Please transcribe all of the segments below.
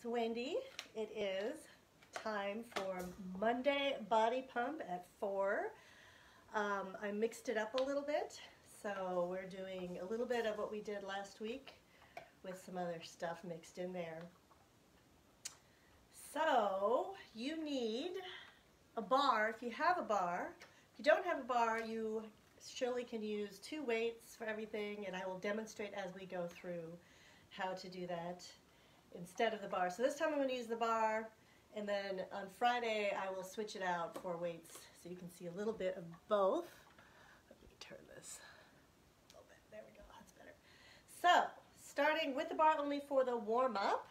It's Wendy. It is time for Monday body pump at 4. I mixed it up a little bit, so we're doing a little bit of what we did last week with some other stuff mixed in there. So you need a bar if you have a bar. If you don't have a bar, you surely can use 2 weights for everything, and I will demonstrate as we go through how to do that instead of the bar. So this time I'm going to use the bar, and then on Friday I will switch it out for weights so you can see a little bit of both. Let me turn this a little bit. There we go. That's better. So starting with the bar only for the warm-up,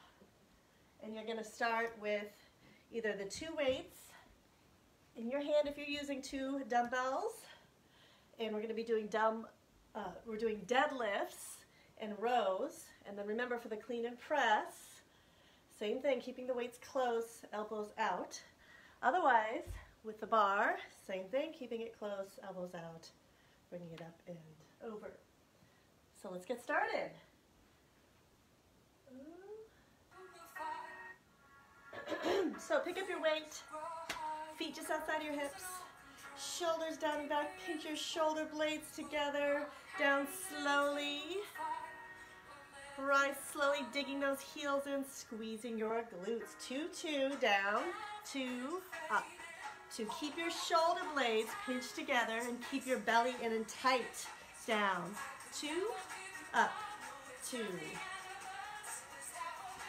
and you're going to start with either the 2 weights in your hand if you're using 2 dumbbells, and we're going to be doing deadlifts and rows. And then remember, for the clean and press, same thing, keeping the weights close, elbows out. Otherwise, with the bar, same thing, keeping it close, elbows out, bringing it up and over. So let's get started. So pick up your weight, feet just outside your hips, shoulders down and back, pinch your shoulder blades together, down slowly. Rise slowly, digging those heels in, squeezing your glutes. 2, 2, down, 2, up. 2, keep your shoulder blades pinched together and keep your belly in and tight. Down, 2, up, 2.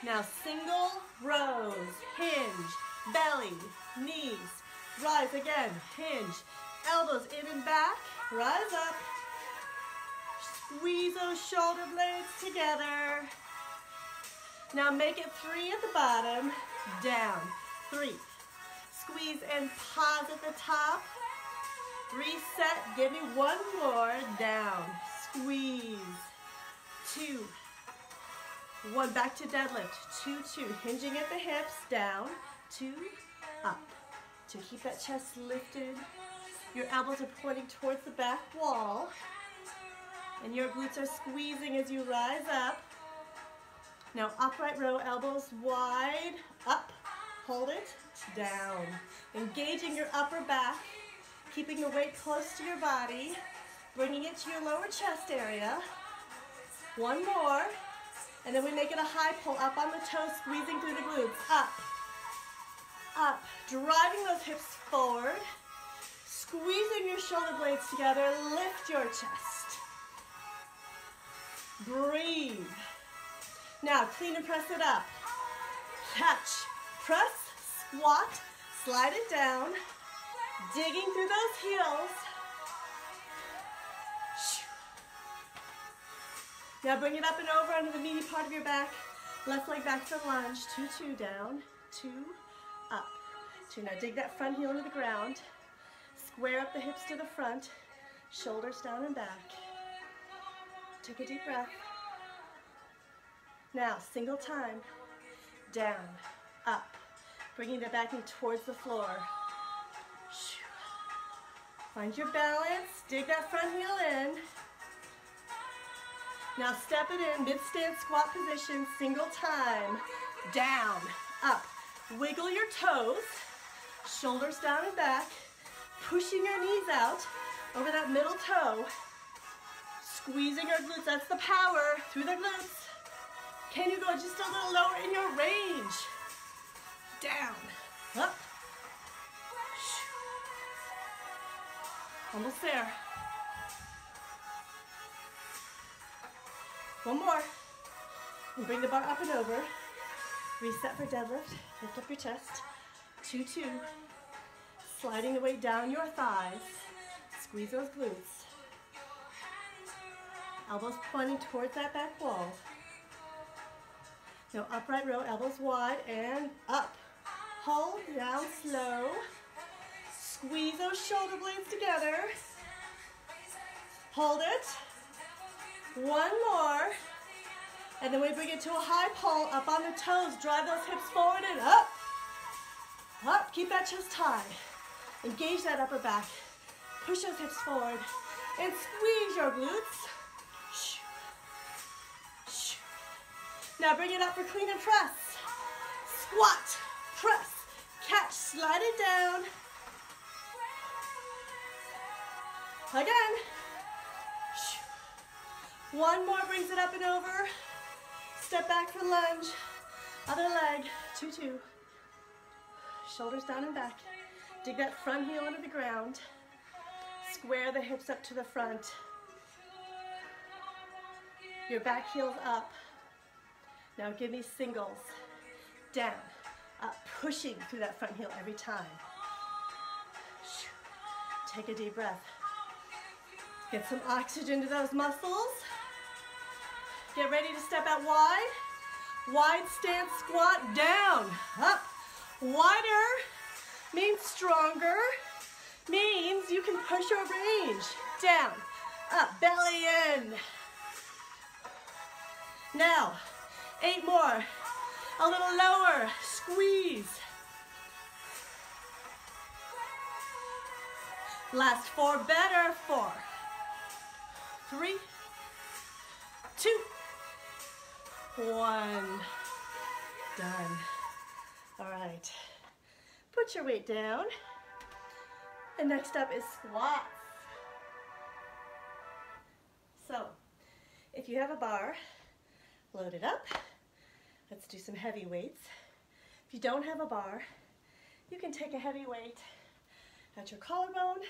Now single rows, hinge, belly, knees. Rise again, hinge, elbows in and back, rise up. Squeeze those shoulder blades together. Now make it 3 at the bottom, down, 3. Squeeze and pause at the top. Reset, give me 1 more, down, squeeze, 2, 1, back to deadlift, 2, 2, hinging at the hips, down, 2, up. 2, keep that chest lifted. Your elbows are pointing towards the back wall. And your glutes are squeezing as you rise up. Now upright row, elbows wide, up, hold it, down. Engaging your upper back, keeping the weight close to your body, bringing it to your lower chest area. 1 more, and then we make it a high pull, up on the toes, squeezing through the glutes, up, up, driving those hips forward, squeezing your shoulder blades together, lift your chest. Breathe. Now clean and press it up. Catch, press, squat, slide it down, digging through those heels. Now bring it up and over under the meaty part of your back. Left leg back to the lunge. 2, 2, down, 2, up, 2. Now dig that front heel into the ground. Square up the hips to the front, shoulders down and back. Take a deep breath. Now, single time, down, up, bringing the back knee towards the floor. Find your balance, dig that front heel in. Now step it in, mid-stand squat position, single time, down, up. Wiggle your toes, shoulders down and back, pushing your knees out over that middle toe. Squeezing your glutes, that's the power, through the glutes. Can you go just a little lower in your range? Down, up. Almost there. 1 more. And bring the bar up and over. Reset for deadlift, lift up your chest. 2, 2. Sliding the weight down your thighs. Squeeze those glutes. Elbows pointing towards that back wall. Now upright row, elbows wide and up. Hold, down, slow. Squeeze those shoulder blades together. Hold it. 1 more. And then we bring it to a high pull, up on the toes. Drive those hips forward and up. Up, keep that chest high. Engage that upper back. Push those hips forward and squeeze your glutes. Now bring it up for clean and press. Squat, press, catch, slide it down. Again. One more brings it up and over. Step back for lunge. Other leg, 2-2. Shoulders down and back. Dig that front heel into the ground. Square the hips up to the front. Your back heel's up. Now give me singles. Down, up, pushing through that front heel every time. Take a deep breath. Get some oxygen to those muscles. Get ready to step out wide. Wide stance squat, down, up. Wider means stronger, means you can push your range. Down, up, belly in. Now, 8 more. A little lower, squeeze. Last 4, better, 4, 3, 2, 1. Done. All right. Put your weight down. And next up is squats. So, if you have a bar, load it up. Let's do some heavy weights. If you don't have a bar, you can take a heavy weight at your collarbone.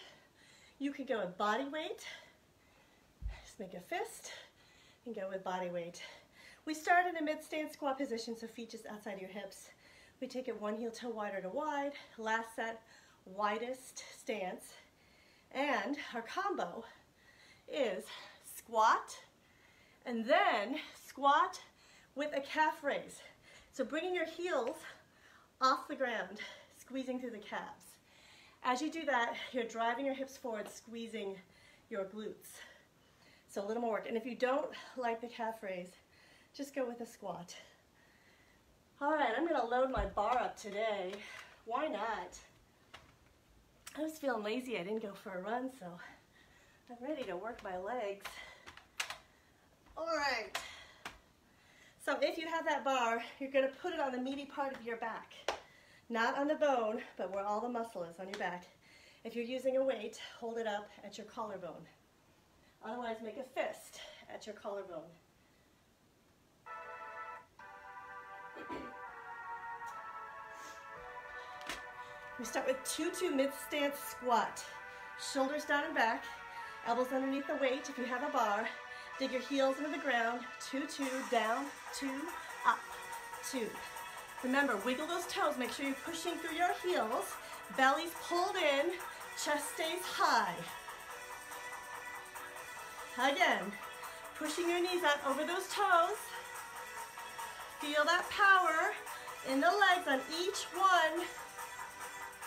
You can go with body weight. Just make a fist and go with body weight. We start in a mid-stance squat position, so feet just outside your hips. We take it one heel toe wider to wide. Last set, widest stance. And our combo is squat and then squat with a calf raise. So bringing your heels off the ground, squeezing through the calves. As you do that, you're driving your hips forward, squeezing your glutes. So a little more work. And if you don't like the calf raise, just go with a squat. All right, I'm gonna load my bar up today. Why not? I was feeling lazy. I didn't go for a run, so I'm ready to work my legs. All right. So if you have that bar, you're gonna put it on the meaty part of your back. Not on the bone, but where all the muscle is on your back. If you're using a weight, hold it up at your collarbone. Otherwise, make a fist at your collarbone. We start with 2-2 mid-stance squat. Shoulders down and back, elbows underneath the weight if you have a bar. Dig your heels into the ground, 2-2, down, 2, up, 2. Remember, wiggle those toes, make sure you're pushing through your heels. Belly's pulled in, chest stays high. Again, pushing your knees out over those toes. Feel that power in the legs on each one.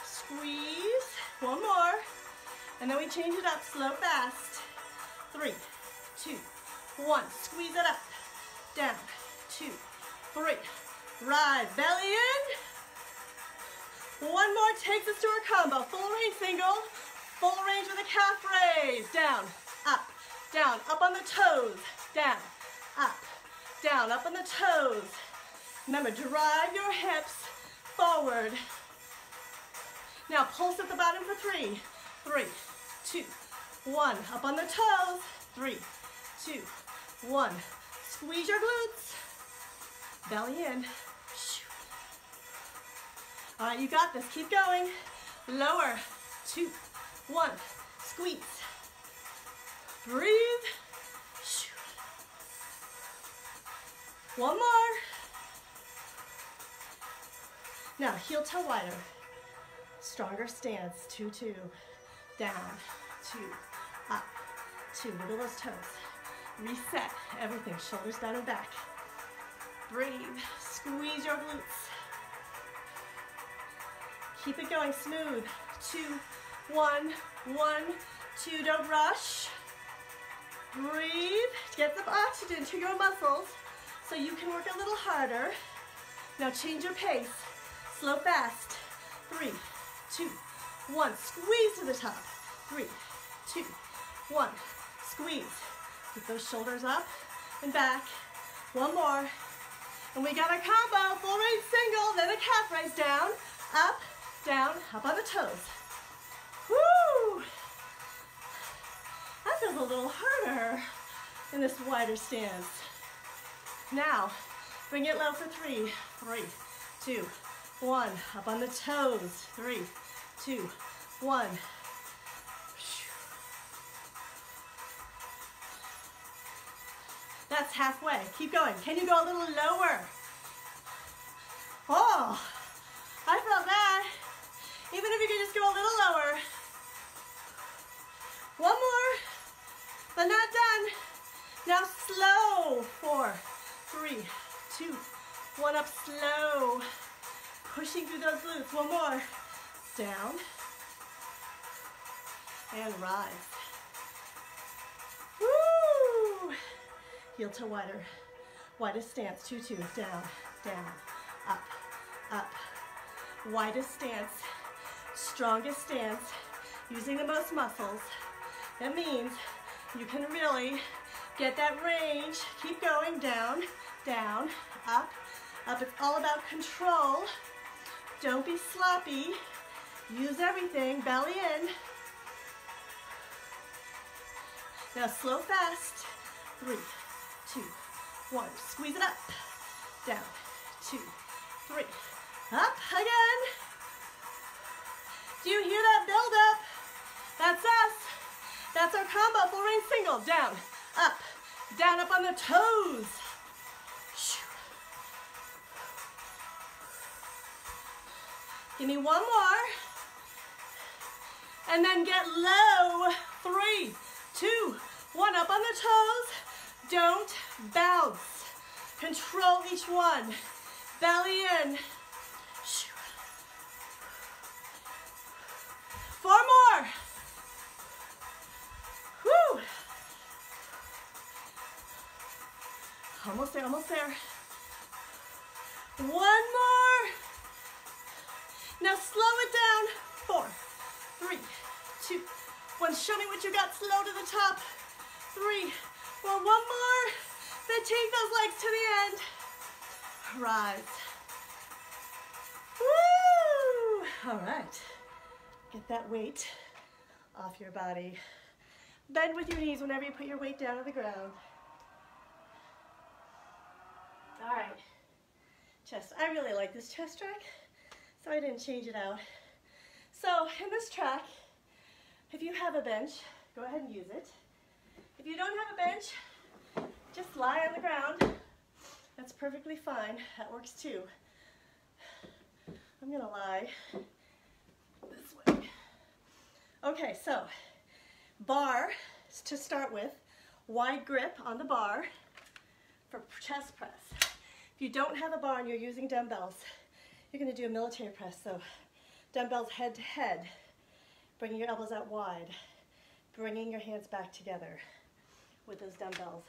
Squeeze, one more. And then we change it up, slow, fast. 3, 2, 1. Squeeze it up, down, 2, 3. Rise, belly in. One more takes us to our combo. Full range single, full range with a calf raise. Down, up on the toes. Down, up on the toes. Remember, drive your hips forward. Now pulse at the bottom for 3, 2, 1. Up on the toes. 3, 2, 1. Squeeze your glutes. Belly in. All right, you got this. Keep going. Lower. 2, 1. Squeeze. Breathe. One more. Now, heel toe wider. Stronger stance. 2-2. Down. 2. Up. 2. Wiggle those toes. Reset everything. Shoulders down and back. Breathe. Squeeze your glutes. Keep it going smooth. 2, 1, 1, 2. Don't rush. Breathe. Get some oxygen to your muscles so you can work a little harder. Now change your pace. Slow, fast. 3, 2, 1. Squeeze to the top. 3, 2, 1. Squeeze. Keep those shoulders up and back. One more. And we got our combo, full range single, then a calf raise, down, up on the toes. Woo! That feels a little harder in this wider stance. Now, bring it low for 3, 2, 1. Up on the toes. 3, 2, 1. That's halfway. Keep going. Can you go a little lower? Oh, I felt that. Even if you can just go a little lower. One more, but not done. Now slow. 4, 3, 2, 1. Up slow. Pushing through those glutes. One more. Down. And rise. Woo! Heel to wider. Widest stance. 2, 2. Down, down, up, up. Widest stance. Strongest stance. Using the most muscles. That means you can really get that range. Keep going. Down, down, up, up. It's all about control. Don't be sloppy. Use everything. Belly in. Now slow, fast. 3, 2, 1. Squeeze it up. Down. 2, 3. Up again. Do you hear that build up? That's us. That's our combo. Full range single. Down, up on the toes. Give me one more. And then get low. 3, 2, 1. Up on the toes. Don't bounce. Control each one. Belly in. 4 more. Woo. Almost there, almost there. 1 more. Now slow it down. 4, 3, 2, 1. Show me what you got. Slow to the top. 3, 4. 1 more. Then take those legs to the end. Rise. Woo! All right. Get that weight off your body. Bend with your knees whenever you put your weight down on the ground. All right. Chest. I really like this chest track, so I didn't change it out. So in this track, if you have a bench, go ahead and use it. If you don't have a bench, just lie on the ground. That's perfectly fine. That works too. I'm gonna lie this way. Okay, so bar to start with. Wide grip on the bar for chest press. If you don't have a bar and you're using dumbbells, you're gonna do a military press. So dumbbells head to head, bringing your elbows out wide, bringing your hands back together with those dumbbells.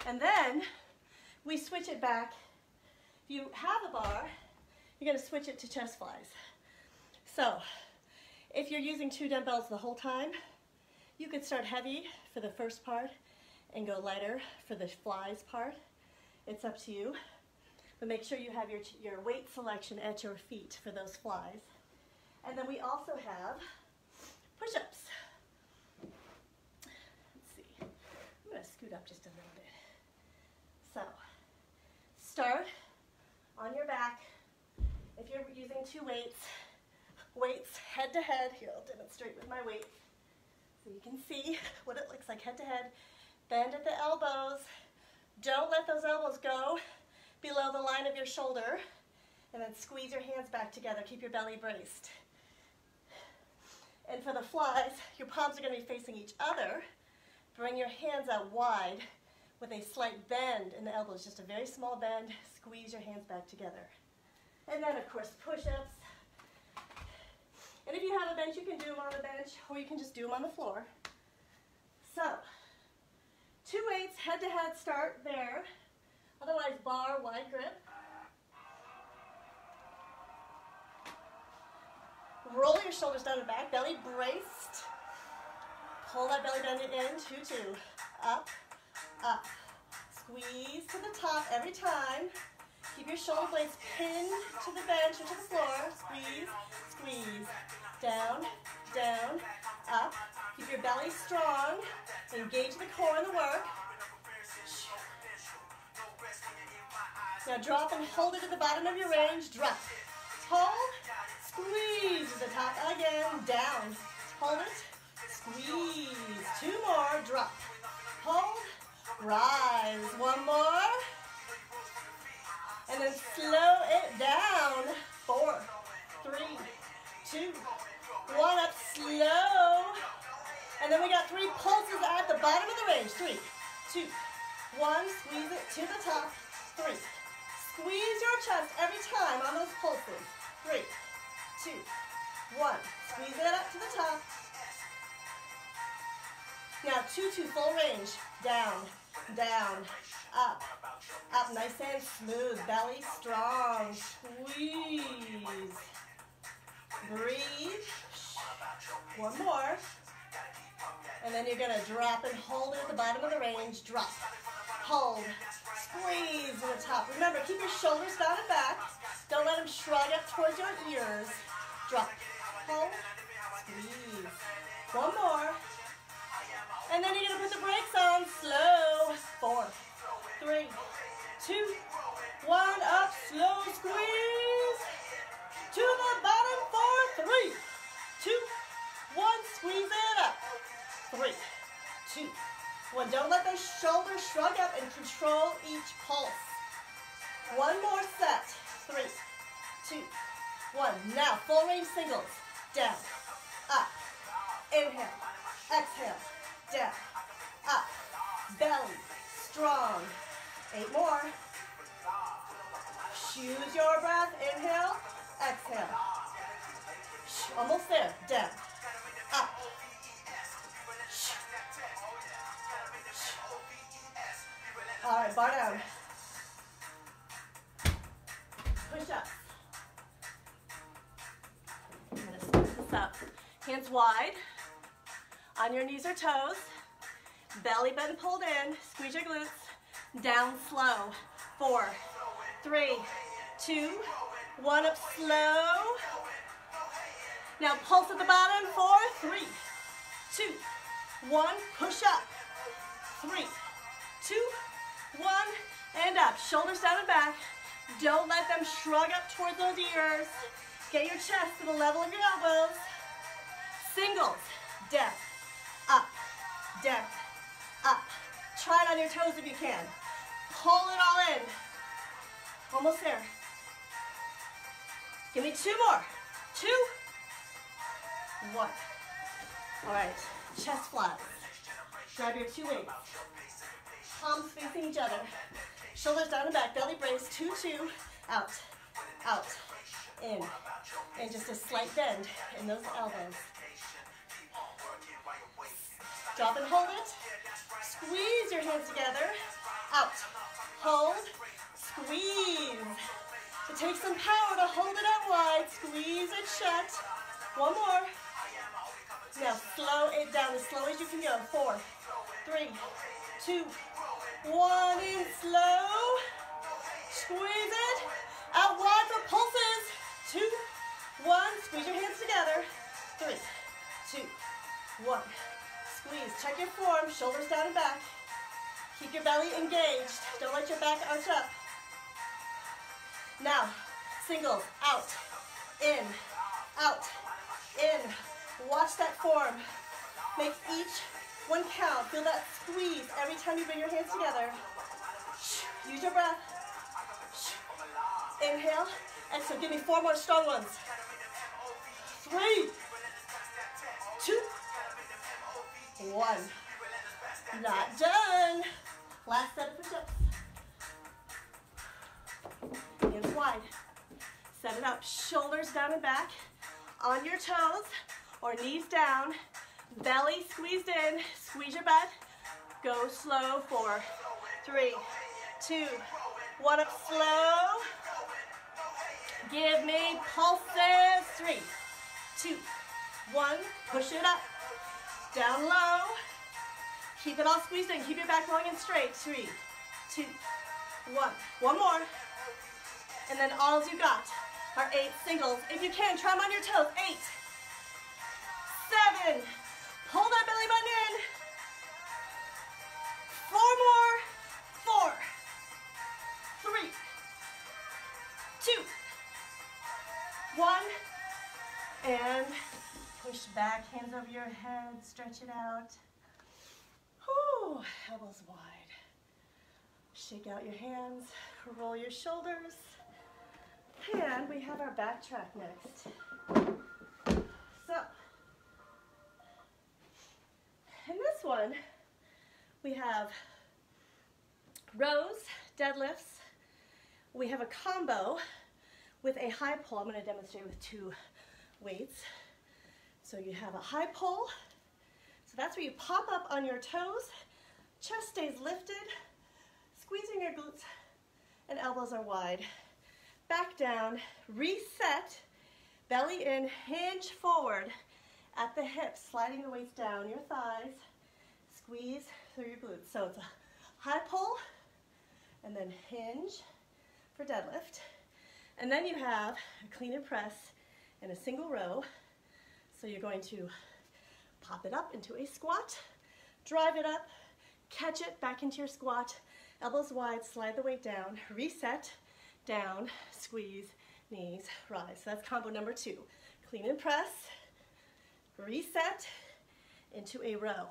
And then we switch it back. If you have a bar, you're gonna switch it to chest flies. So if you're using 2 dumbbells the whole time, you could start heavy for the first part and go lighter for the flies part. It's up to you. But make sure you have your weight selection at your feet for those flies. And then we also have push-ups. Let's see. I'm going to scoot up just a little bit. So start on your back. If you're using 2 weights head to head. Here, I'll demonstrate with my weight so you can see what it looks like head to head. Bend at the elbows. Don't let those elbows go below the line of your shoulder. And then squeeze your hands back together. Keep your belly braced. And for the flies, your palms are going to be facing each other. Bring your hands out wide with a slight bend in the elbows, just a very small bend. Squeeze your hands back together. And then, of course, push-ups. And if you have a bench, you can do them on the bench, or you can just do them on the floor. So, 2 weights, head-to-head, start there. Otherwise, bar, wide grip. Roll your shoulders down and back, belly braced. Pull that belly band in, 2, 2. Up, up. Squeeze to the top every time. Keep your shoulder blades pinned to the bench or to the floor. Squeeze, squeeze. Down, down, up. Keep your belly strong. Engage the core in the work. Now drop and hold it at the bottom of your range. Drop. Hold. Squeeze to the top again. Down. Hold it. Squeeze. 2 more. Drop. Hold. Rise. 1 more. And then slow it down. 4, 3, 2, 1. Up slow. And then we got 3 pulses at the bottom of the range. 3, 2, 1. Squeeze it to the top. 3. Squeeze your chest every time on those pulses. 3, 2, 1. Squeeze it up to the top. Now 2, full range. Down, down, up, up. Nice and smooth. Belly strong. Squeeze. Breathe. 1 more. And then you're going to drop and hold it at the bottom of the range. Drop. Hold. Squeeze to the top. Remember, keep your shoulders down and back. Don't let them shrug up towards your ears. Drop. Hold. Squeeze. 1 more. And then you're going to put the brakes on. Slow. 4, 3, 2, 1. Up. Slow. Squeeze. To the bottom. 4, 3, 2, 1. Squeeze it up. 3, 2, 1. Don't let those shoulders shrug up and control each pulse. 1 more set. 3, 2, 1. Now, full range singles. Down, up, inhale, exhale, down, up, belly, strong. 8 more. Choose your breath. Inhale, exhale. Almost there. Down, up. All right, bar down. Push up. I'm going to split this up. Hands wide. On your knees or toes. Belly button pulled in. Squeeze your glutes. Down slow. 4, 3, 2, 1. Up slow. Now pulse at the bottom. 4, 3, 2, 1. Push up. 3, 2, 1. And up. Shoulders down and back. Don't let them shrug up towards those ears. Get your chest to the level of your elbows. Singles. Down. Up. Down. Up. Try it on your toes if you can. Pull it all in. Almost there. Give me 2 more. 2, 1. All right. Chest flat. Grab your 2 weights. Palms facing each other. Shoulders down and back. Belly brace. 2, 2. Out. Out. In. And just a slight bend in those elbows. Drop and hold it. Squeeze your hands together. Out. Hold. Squeeze. It takes some power to hold it out wide. Squeeze it shut. 1 more. Now slow it down as slow as you can go. 4, 3, 2, 1. In slow. Squeeze it. Out wide for pulses. 2, 1. Squeeze your hands together. 3, 2, 1. Squeeze. Check your form. Shoulders down and back. Keep your belly engaged. Don't let your back arch up. Now, singles. Out. In. Out. In. Watch that form. Make each one count. Feel that squeeze every time you bring your hands together. Use your breath. Inhale. Exhale. Give me 4 more strong ones. 3, 2, 1. Not done. Last set of push-ups. Hands wide. Set it up. Shoulders down and back. On your toes or knees down. Belly squeezed in. Squeeze your butt. Go slow. 4, 3, 2, 1. Up slow. Give me pulses. 3, 2, 1. Push it up. Down low. Keep it all squeezed in. Keep your back long and straight. 3, 2, 1. One more. And then all you got are 8 singles. If you can, try them on your toes. 8, 7. Pull that belly button in. 4 more. 4, 3, 2, 1. And push back, hands over your head, stretch it out. Whew, elbows wide. Shake out your hands, roll your shoulders. And we have our back track next. So, in this one, we have rows, deadlifts. We have a combo with a high pull. I'm going to demonstrate with 2 weights. So you have a high pull. So that's where you pop up on your toes, chest stays lifted, squeezing your glutes, and elbows are wide. Back down, reset, belly in, hinge forward at the hips, sliding the weights down your thighs, squeeze through your glutes. So it's a high pull, and then hinge for deadlift. And then you have a clean and press in a single row. So you're going to pop it up into a squat, drive it up, catch it back into your squat, elbows wide, slide the weight down, reset, down, squeeze, knees, rise. So that's combo number 2. Clean and press, reset into a row.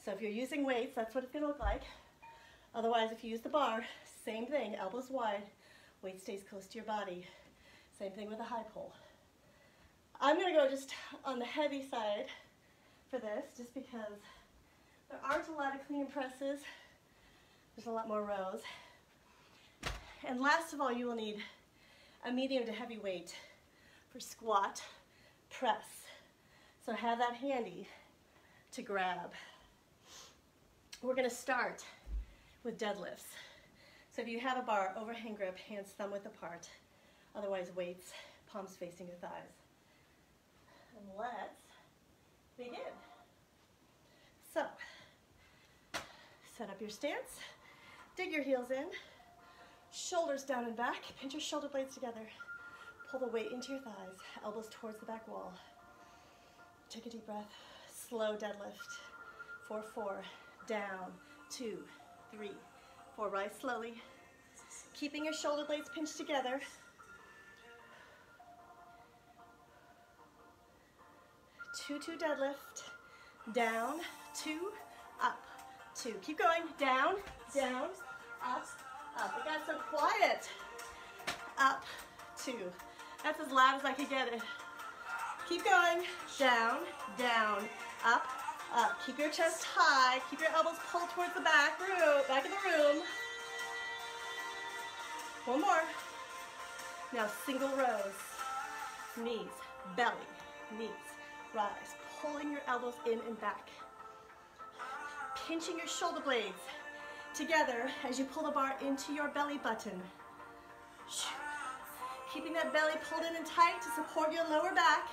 So if you're using weights, that's what it's going to look like. Otherwise, if you use the bar, same thing, elbows wide, weight stays close to your body. Same thing with a high pull. I'm going to go just on the heavy side for this, just because there aren't a lot of clean and presses. There's a lot more rows. And last of all, you will need a medium to heavy weight for squat, press. So have that handy to grab. We're going to start with deadlifts. So if you have a bar, overhand grip, hands thumb width apart. Otherwise, weights, palms facing your thighs. And let's begin. So, set up your stance, dig your heels in, shoulders down and back, pinch your shoulder blades together, pull the weight into your thighs, elbows towards the back wall. Take a deep breath, slow deadlift, 4, 4, down, 2, 3, 4, rise slowly, keeping your shoulder blades pinched together. 2, 2 deadlift, down, 2, up, 2. Keep going, down, down, up, up. It got so quiet. Up, 2. That's as loud as I could get it. Keep going, down, down, up, up. Keep your chest high, keep your elbows pulled towards the back of the room. One more. Now single rows, knees, belly, knees. Rise, pulling your elbows in and back. Pinching your shoulder blades together as you pull the bar into your belly button. Keeping that belly pulled in and tight to support your lower back.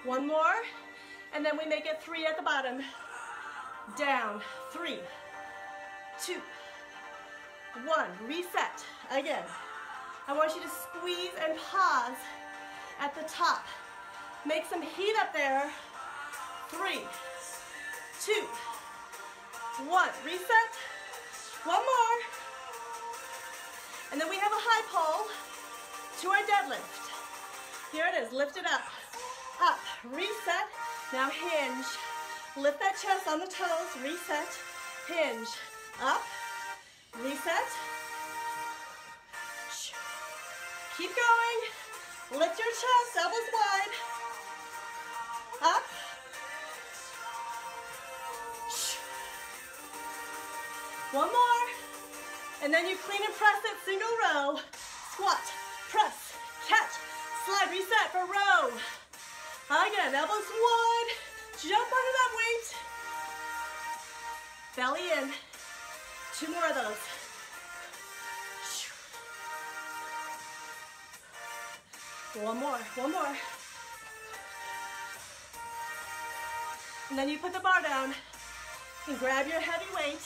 One more, and then we make it 3 at the bottom. Down, 3, 2, 1. Reset, again. I want you to squeeze and pause at the top. Make some heat up there. 3, 2, 1. Reset. One more. And then we have a high pull to our deadlift. Here it is. Lift it up. Up. Reset. Now hinge. Lift that chest on the toes. Reset. Hinge. Up. Reset. Keep going. Lift your chest, elbows wide. Up. One more. And then you clean and press it, single row. Squat, press, catch, slide, reset for row. Again, elbows wide. Jump onto that weight. Belly in. 2 more of those. One more, one more. And then you put the bar down and grab your heavy weight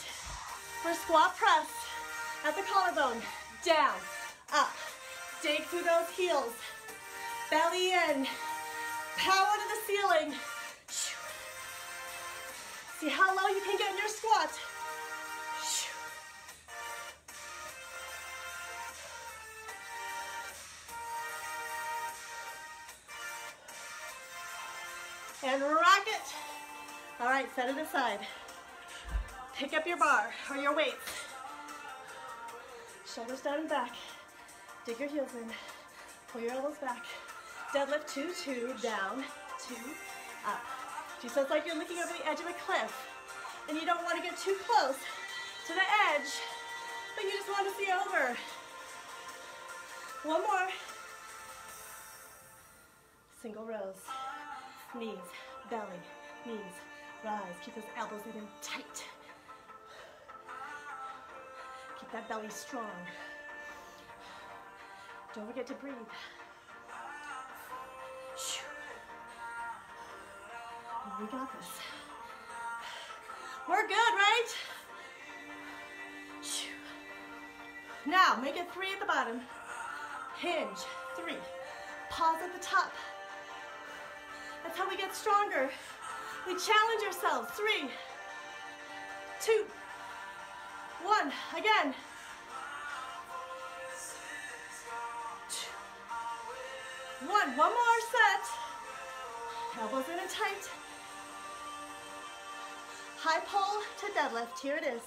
for squat press at the collarbone. Down, up, dig through those heels. Belly in, power to the ceiling. See how low you can get in your squat. And rock it. All right, set it aside. Pick up your bar or your weights. Shoulders down and back. Dig your heels in. Pull your elbows back. Deadlift 2, 2, down, 2, up. Just so it's like you're looking over the edge of a cliff and you don't want to get too close to the edge, but you just want to see over. One more. Single rows. Knees, belly, knees, rise. Keep those elbows in and tight. Keep that belly strong. Don't forget to breathe. We got this. We're good, right? Now, make it 3 at the bottom. Hinge, 3. Pause at the top. That's how we get stronger. We challenge ourselves. 3, 2, 1. Again. 2, 1. One more set. Elbows in and tight. High pull to deadlift. Here it is.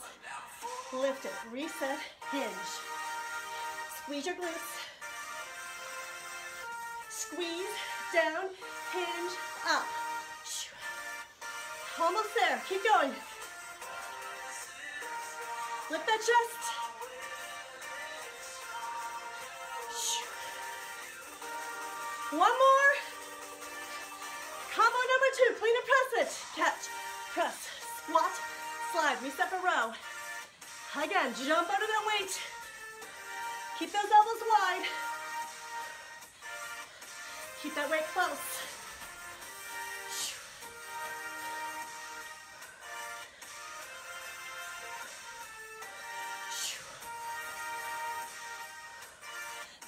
Lift it. Reset. Hinge. Squeeze your glutes. Squeeze. Down. Hinge. Up. Almost there. Keep going. Lift that chest. One more. Combo number 2. Clean and press it. Catch. Press. Squat. Slide. Reset for row. Again. Jump under that weight. Keep those elbows wide. Keep that weight close.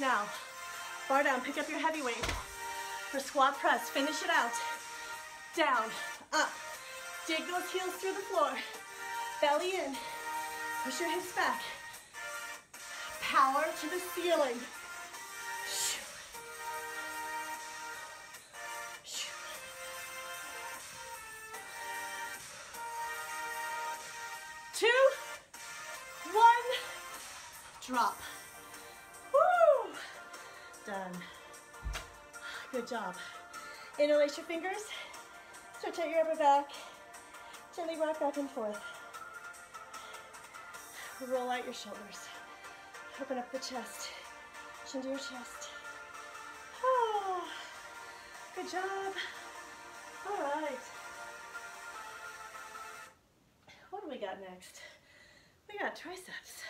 Now, bar down, pick up your heavy weight for squat press. Finish it out. Down, up. Dig those heels through the floor. Belly in. Push your hips back. Power to the ceiling. 2, 1. Drop. Woo! Done. Good job. Interlace your fingers. Stretch out your upper back. Gently rock back and forth. Roll out your shoulders. Open up the chest. Chin to your chest. Oh, good job. All right. What do we got next? We got triceps.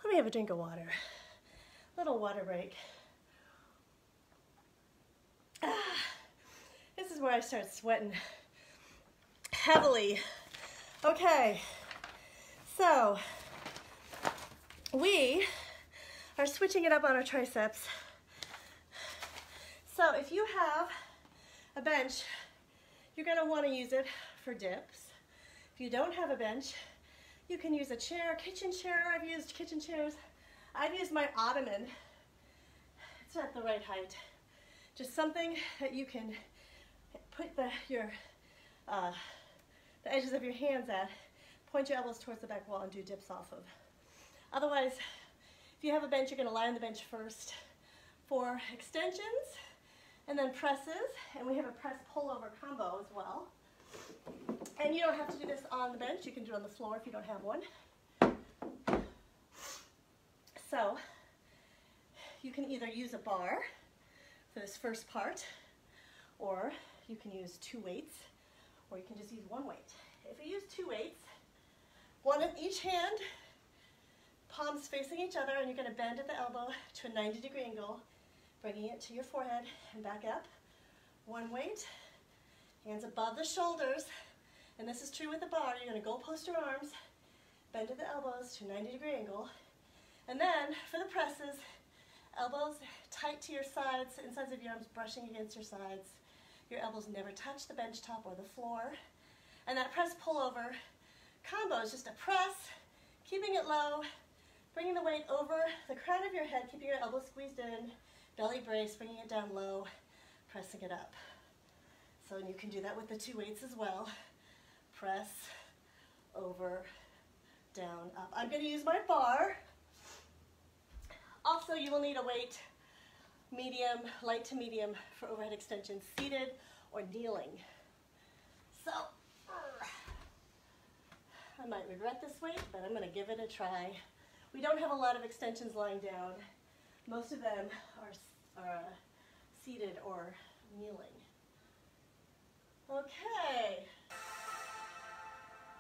Let me have a drink of water. Little water break. This is where I start sweating heavily. Okay, so we are switching it up on our triceps. So if you have a bench, you're going to want to use it for dips. If you don't have a bench, you can use a chair, kitchen chair. I've used kitchen chairs. I've used my ottoman. It's not the right height. Just something that you can put the edges of your hands at, point your elbows towards the back wall and do dips off of. Otherwise, if you have a bench, you're going to lie on the bench first for extensions and then presses, and we have a press pullover combo as well. And you don't have to do this on the bench, you can do it on the floor if you don't have one. So, you can either use a bar for this first part, or you can use 2 weights, or you can just use 1 weight. If you use 2 weights, 1 in each hand, palms facing each other, and you're going to bend at the elbow to a 90-degree angle, bringing it to your forehead and back up. 1 weight Hands above the shoulders. And this is true with the bar. You're going to goal post your arms, bend at the elbows to a 90-degree angle. And then for the presses, elbows tight to your sides, insides of your arms brushing against your sides. Your elbows never touch the bench top or the floor. And that press pullover combo is just a press, keeping it low, bringing the weight over the crown of your head, keeping your elbows squeezed in, belly brace, bringing it down low, pressing it up. So you can do that with the two weights as well. Press, over, down, up. I'm going to use my bar. Also, you will need a weight, medium, light to medium for overhead extensions, seated or kneeling. So, I might regret this weight, but I'm going to give it a try. We don't have a lot of extensions lying down. Most of them are seated or kneeling. Okay,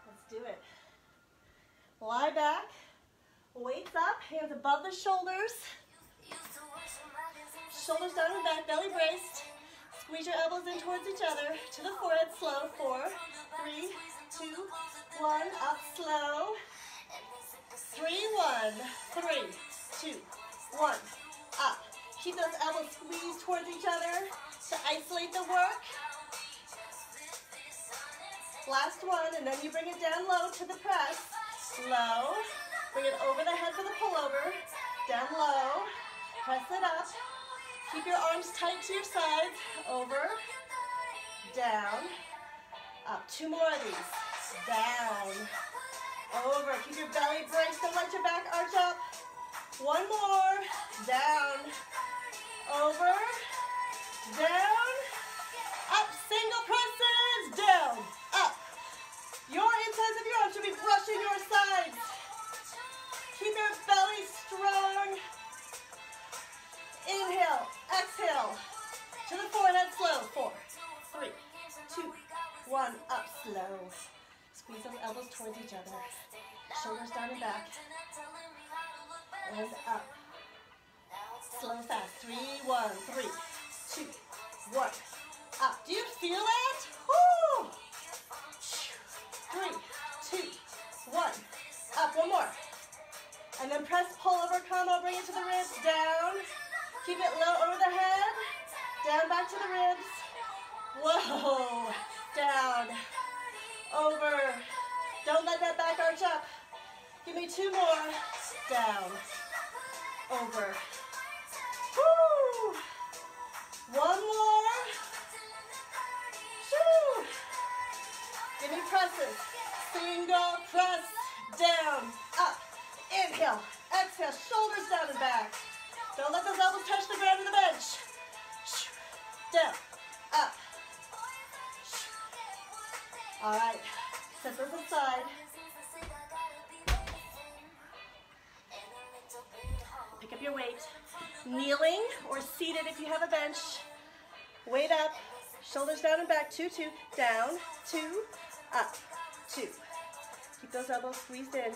let's do it. Lie back, weights up, hands above the shoulders. Shoulders down and back, belly braced. Squeeze your elbows in towards each other. To the forehead, slow. 4, 3, 2, 1. Up, slow. 3, 1. 3, 2, 1. Up. Keep those elbows squeezed towards each other to isolate the work. Last one, and then you bring it down low to the press. Low. Bring it over the head for the pullover. Down low. Press it up. Keep your arms tight to your sides. Over. Down. Up. 2 more of these. Down. Over. Keep your belly braced. Don't let your back arch up. 1 more. Down. Over. Down. Up. Single presses. Down. Up. Your insides of your arms should be brushing your sides. Keep your belly strong. Inhale, exhale. To the forehead, slow. 4, 3, 2, 1. Up, slow. Squeeze those elbows towards each other. Shoulders down and back. And up. Slow, fast. 3, 1, 3, 2, 1. Up. Do you feel it? Woo! 3, 2, 1. Up. 1 more. And then press, pull over, combo, bring it to the ribs, down. Keep it low over the head. Down, back to the ribs. Whoa. Down. Over. Don't let that back arch up. Give me 2 more. Down. Over. Woo. 1 more. Woo. Give me presses. Single press. Down. Up. Inhale. Exhale. Shoulders down and back. Don't let those elbows touch the ground of the bench. Down. Up. All right. Set those aside. Pick up your weight. Kneeling or seated if you have a bench. Weight up. Shoulders down and back. 2, 2. Down. 2. Up. 2. Keep those elbows squeezed in.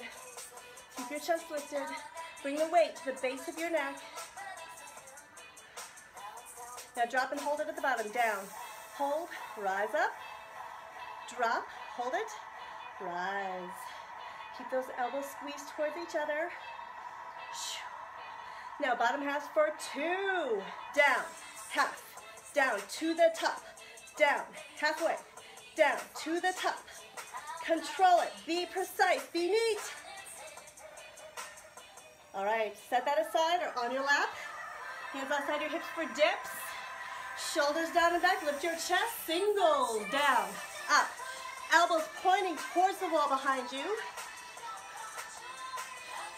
Keep your chest lifted. Bring the weight to the base of your neck. Now drop and hold it at the bottom. Down. Hold. Rise up. Drop. Hold it. Rise. Keep those elbows squeezed towards each other. Now bottom half for 2. Down. Half. Down to the top. Down. Halfway. Down to the top. Control it. Be precise. Be neat. All right. Set that aside or on your lap. Hands outside your hips for dips. Shoulders down and back. Lift your chest. Single. Down. Up. Elbows pointing towards the wall behind you.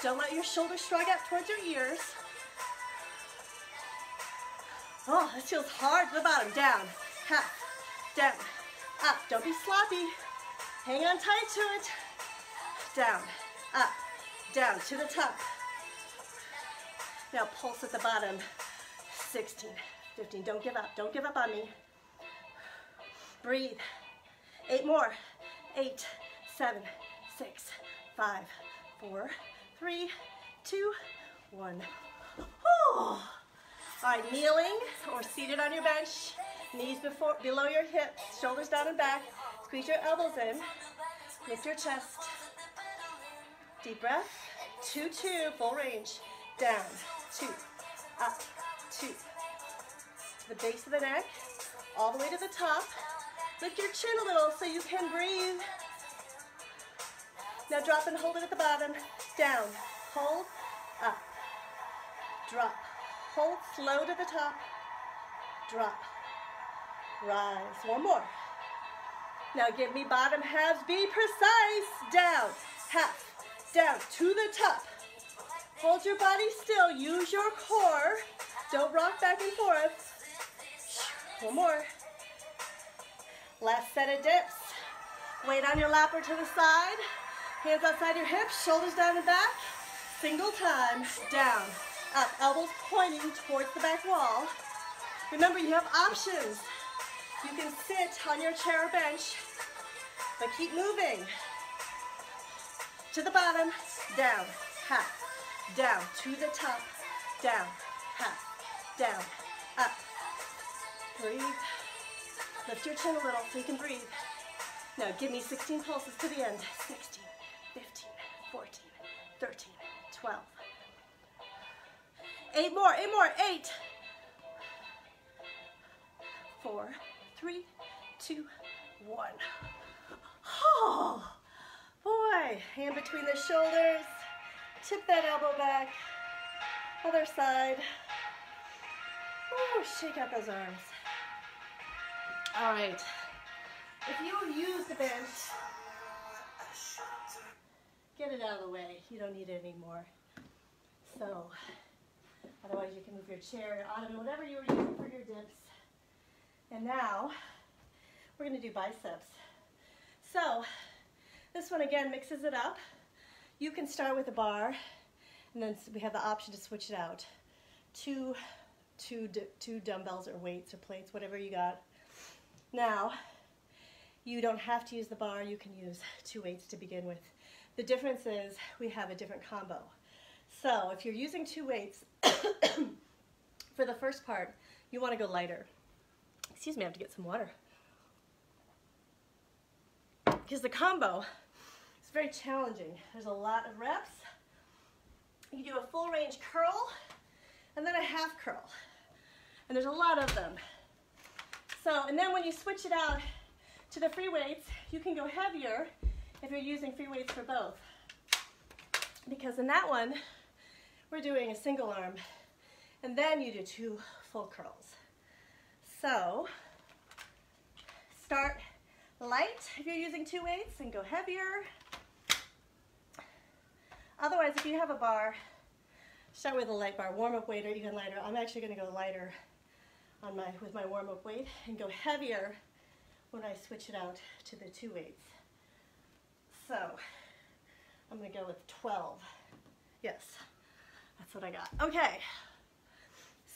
Don't let your shoulders shrug out towards your ears. Oh, this feels hard to the bottom. Down. Half. Down. Up. Don't be sloppy. Hang on tight to it. Down. Up. Down to the top. Now pulse at the bottom. 16, 15. Don't give up. Don't give up on me. Breathe. 8 more. 8, 7, 6, 5, 4, 3, 2, 1. Oh. All right, kneeling or seated on your bench. Knees below your hips, shoulders down and back. Squeeze your elbows in. Lift your chest. Deep breath. 2, 2, full range. Down, 2, up, 2. To the base of the neck, all the way to the top. Lift your chin a little so you can breathe. Now drop and hold it at the bottom. Down, hold, up, drop. Hold, slow to the top, drop, rise. One more. Now give me bottom halves, be precise. Down, half, down, to the top. Hold your body still, use your core. Don't rock back and forth. One more. Last set of dips. Weight on your lap or to the side. Hands outside your hips, shoulders down and back. Single time, down, up, elbows pointing towards the back wall. Remember, you have options. You can sit on your chair or bench, but keep moving. To the bottom, down, half, down, to the top, down, half, down, up. Breathe. Lift your chin a little so you can breathe. Now give me 16 pulses to the end. 16, 15, 14, 13, 12. 8 more, 8. 4, 3, 2, 1. Oh, boy. Hand between the shoulders. Tip that elbow back. Other side. Oh, shake out those arms. All right. If you use the bench, get it out of the way. You don't need it anymore. So, otherwise you can move your chair, your ottoman, whatever you were using for your dips. And now, we're going to do biceps. So, this one again mixes it up. You can start with a bar, and then we have the option to switch it out. Two dumbbells or weights or plates, whatever you got. Now, you don't have to use the bar. You can use 2 weights to begin with. The difference is we have a different combo. So if you're using 2 weights, for the first part, you want to go lighter. Excuse me, I have to get some water. Because the combo is very challenging. There's a lot of reps. You do a full range curl and then a half curl. And there's a lot of them. So, and then when you switch it out to the free weights, you can go heavier if you're using free weights for both. Because in that one, we're doing a single arm, and then you do 2 full curls. So, start light if you're using 2 weights and go heavier. Otherwise, if you have a bar, start with a light bar, warm-up weight or even lighter. I'm actually going to go lighter with my warm-up weight and go heavier when I switch it out to the 2 weights. So I'm going to go with 12. Yes, that's what I got. Okay,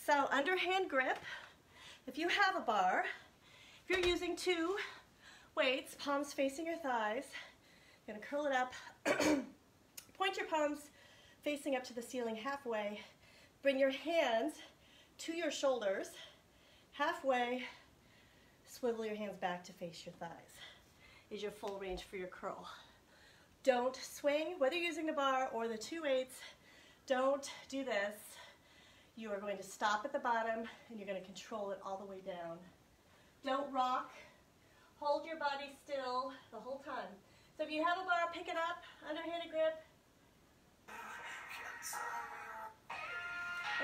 so underhand grip. If you have a bar, if you're using 2 weights, palms facing your thighs, you're going to curl it up. Point your palms facing up to the ceiling halfway. Bring your hands to your shoulders. Halfway, swivel your hands back to face your thighs. Is your full range for your curl. Don't swing, whether you're using the bar or the 2 weights, don't do this. You are going to stop at the bottom and you're going to control it all the way down. Don't rock. Hold your body still the whole time. So if you have a bar, pick it up, underhanded grip.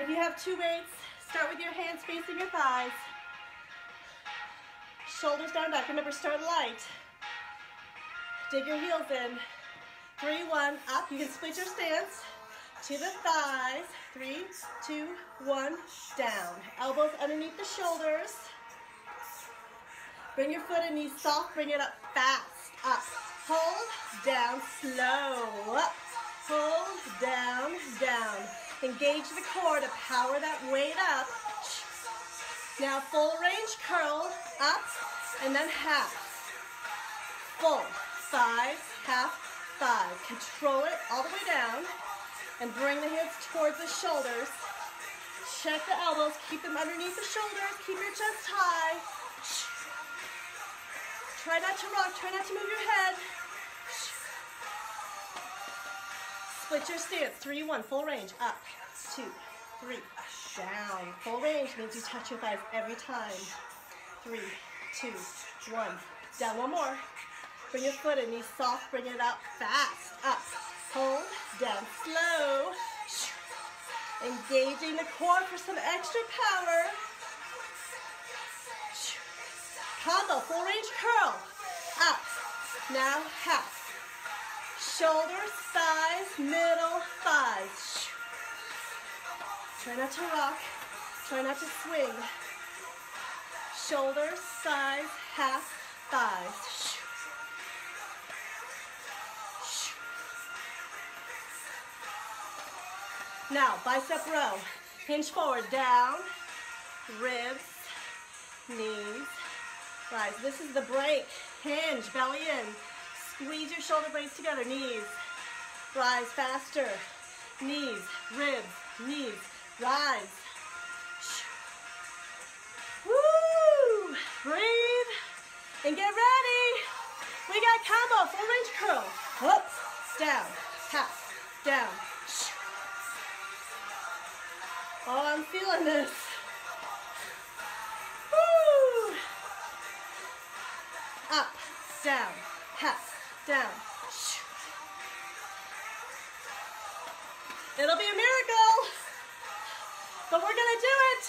If you have 2 weights, start with your hands facing your thighs. Shoulders down back. Remember, start light. Dig your heels in. 3, 1, up. You can split your stance to the thighs. 3, 2, 1, down. Elbows underneath the shoulders. Bring your foot and knees soft. Bring it up fast. Up. Hold, down, slow. Up. Hold, down, down. Engage the core to power that weight up. Now full range curl, up, and then half. Full, 5, half, 5. Control it all the way down, and bring the hands towards the shoulders. Check the elbows, keep them underneath the shoulders, keep your chest high. Try not to rock, try not to move your head. Split your stance, 3-1, full range, up, 2, 3, down. Full range means you touch your thighs every time. 3, 2, 1, down, one more. Bring your foot in, knees soft, bring it out fast, up, hold, down, slow. Engaging the core for some extra power. Combo, full range curl, up, now half. Shoulders, thighs, middle, thighs. Try not to rock, try not to swing. Shoulders, thighs, half, thighs. Now, bicep row. Hinge forward, down, ribs, knees, rise. This is the break. Hinge, belly in. Squeeze your shoulder blades together, knees. Rise faster. Knees, ribs, knees, rise. Woo! Breathe and get ready. We got combo, full range curl. Up, down, half, down. Oh, I'm feeling this. Woo! Up, down, half, down. It'll be a miracle, but we're gonna do it.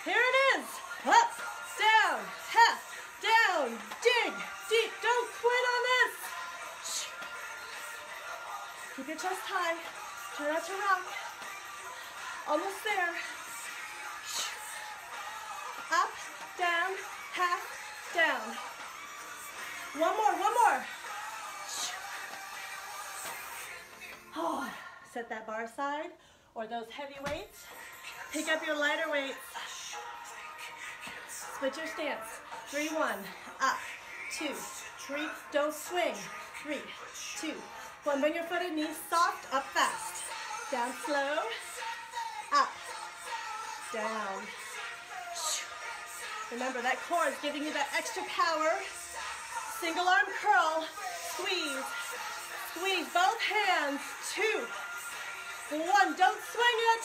Here it is. Up, down, half, down. Dig deep. Don't quit on this. Keep your chest high. Try not to rock. Almost there. Up, down, half, down. One more. Oh, set that bar aside or those heavy weights. Pick up your lighter weights. Split your stance. 3-1, up, 2, 3, don't swing. 3, 2, 1. Bring your foot in, knees soft, up fast. Down slow. Up, down. Remember, that core is giving you that extra power. Single arm curl, squeeze. Squeeze both hands, 2, 1. Don't swing it.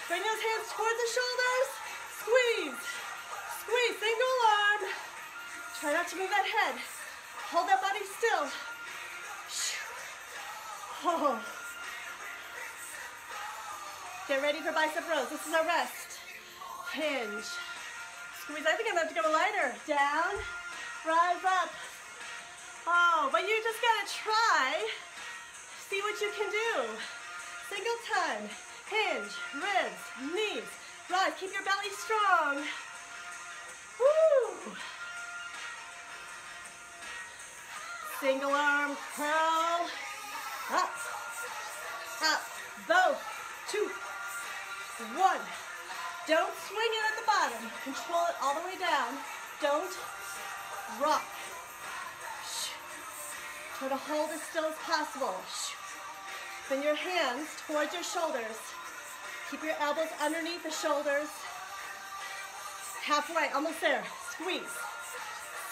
Bring those hands towards the shoulders. Squeeze, squeeze, single arm. Try not to move that head. Hold that body still. Oh. Get ready for bicep rows. This is our rest. Hinge. Squeeze. I think I'm going to have to go lighter. Down. Rise up. Oh, but you just got to try. See what you can do. Single time. Hinge. Ribs. Knees. Rise. Keep your belly strong. Woo. Single arm curl. Up. Up. Both. 2, 1. Don't swing it at the bottom. Control it all the way down. Don't rock. Try to hold as still as possible. Bring your hands towards your shoulders. Keep your elbows underneath the shoulders. Halfway, almost there. Squeeze.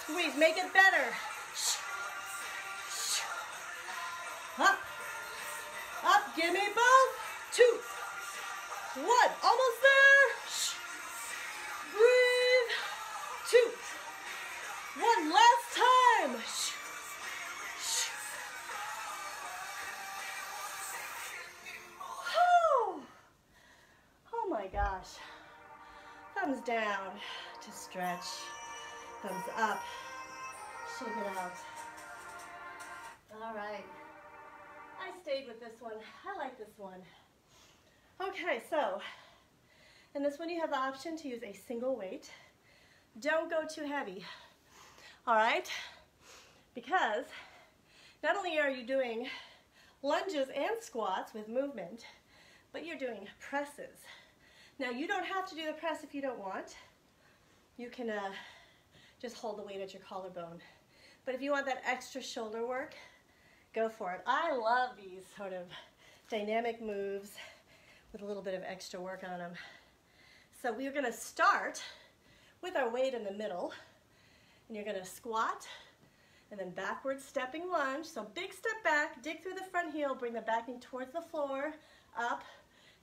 Squeeze, make it better. Up. Up, give me both. 2, 1, almost there. Breathe. 2, 1, last time. Oh my gosh. Thumbs down to stretch. Thumbs up. Shake it out. All right. I stayed with this one. I like this one. Okay, so in this one you have the option to use a single weight. Don't go too heavy, all right? Because not only are you doing lunges and squats with movement, but you're doing presses. Now you don't have to do the press if you don't want. You can just hold the weight at your collarbone. But if you want that extra shoulder work, go for it. I love these sort of dynamic moves with a little bit of extra work on them. So we're gonna start with our weight in the middle, And you're gonna squat, and then backward stepping lunge. So big step back, dig through the front heel, bring the back knee towards the floor, up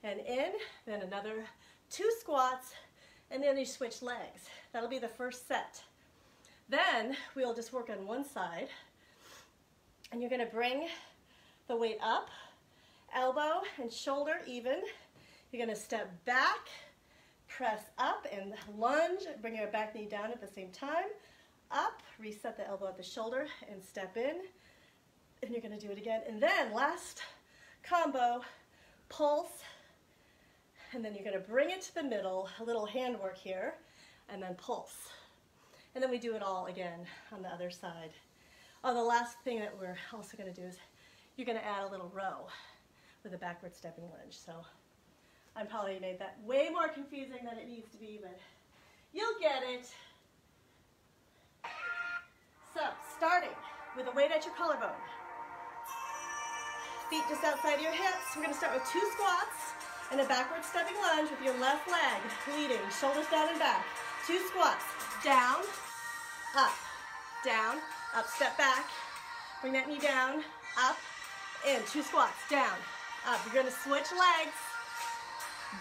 and in, then another 2 squats, and then you switch legs. That'll be the first set. Then we'll just work on one side, and you're gonna bring the weight up, elbow and shoulder even. You're gonna step back, press up and lunge, bring your back knee down at the same time. Up, reset the elbow at the shoulder and step in. And you're gonna do it again. And then last combo, pulse. And then you're gonna bring it to the middle, a little hand work here, and then pulse. And then we do it all again on the other side. Oh, the last thing that we're also gonna do is you're gonna add a little row with a backward stepping lunge. So I probably made that way more confusing than it needs to be, but you'll get it. So, starting with the weight at your collarbone. Feet just outside of your hips. We're gonna start with 2 squats and a backward stepping lunge with your left leg leading, shoulders down and back. 2 squats, down, up, step back. Bring that knee down, up, in. 2 squats, down, up. You're gonna switch legs.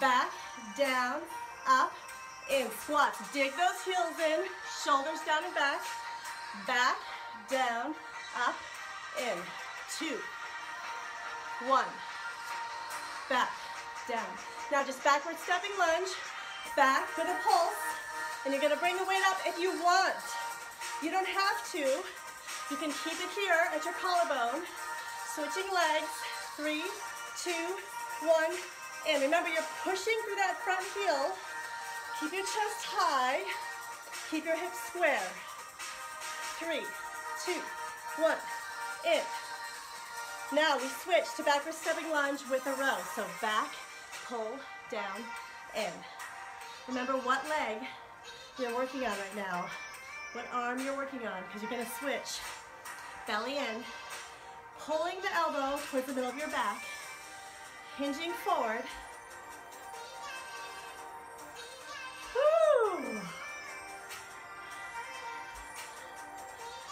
Back, down, up, in. Squats. Dig those heels in, shoulders down and back. Back, down, up, in. 2, 1. Back, down. Now just backward stepping lunge, back with a pulse, and you're gonna bring the weight up if you want. You don't have to. You can keep it here at your collarbone. Switching legs, 3, 2, 1, and remember you're pushing through that front heel. Keep your chest high, keep your hips square. 3, 2, 1, in. Now we switch to backward stepping lunge with a row. So back, pull, down, in. Remember what leg you're working on right now, what arm you're working on, because you're gonna switch. Belly in, pulling the elbow towards the middle of your back, hinging forward. Woo!